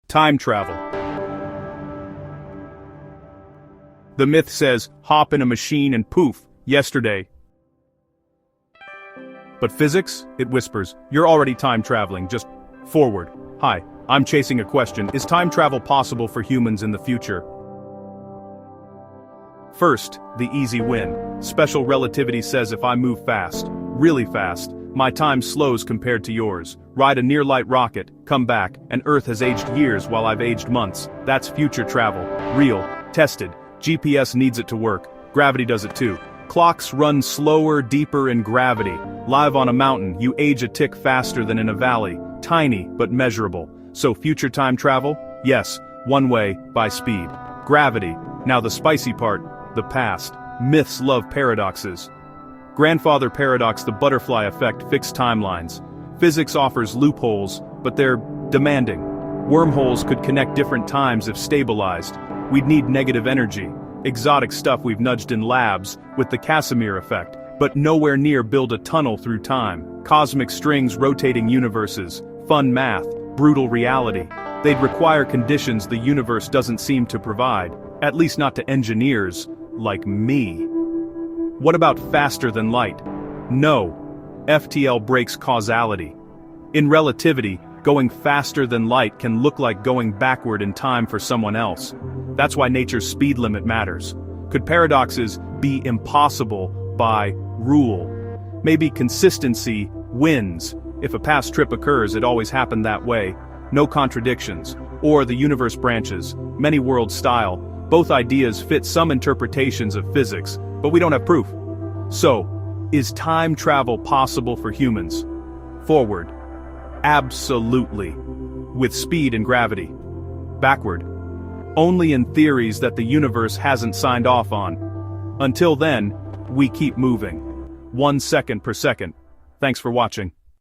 Time travel. The myth says, hop in a machine and poof, yesterday. But physics, it whispers, you're already time traveling, just forward. Hi, I'm chasing a question. Is time travel possible for humans in the future? First, the easy win. Special relativity says if I move fast, really fast, my time slows compared to yours. Ride a near-light rocket, come back, and Earth has aged years while I've aged months. That's future travel. Real, tested. GPS needs it to work. Gravity does it too. Clocks run slower, deeper in gravity. Live on a mountain, you age a tick faster than in a valley. Tiny, but measurable. So future time travel? Yes, one way, by speed. Gravity. Now the spicy part, the past. Myths love paradoxes. Grandfather paradox, the butterfly effect, fixed timelines. Physics offers loopholes, but they're demanding. Wormholes could connect different times if stabilized. We'd need negative energy. Exotic stuff we've nudged in labs, with the Casimir effect, but nowhere near build a tunnel through time. Cosmic strings rotating universes, fun math, brutal reality. They'd require conditions the universe doesn't seem to provide, at least not to engineers like me. What about faster than light? No. FTL breaks causality. In relativity, going faster than light can look like going backward in time for someone else. That's why nature's speed limit matters. Could paradoxes be impossible by rule? Maybe consistency wins. If a past trip occurs, it always happened that way. No contradictions. Or the universe branches, many worlds style. Both ideas fit some interpretations of physics, but we don't have proof. So, is time travel possible for humans? Forward. Absolutely. With speed and gravity. Backward. Only in theories that the universe hasn't signed off on. Until then, we keep moving. 1 second per second. Thanks for watching.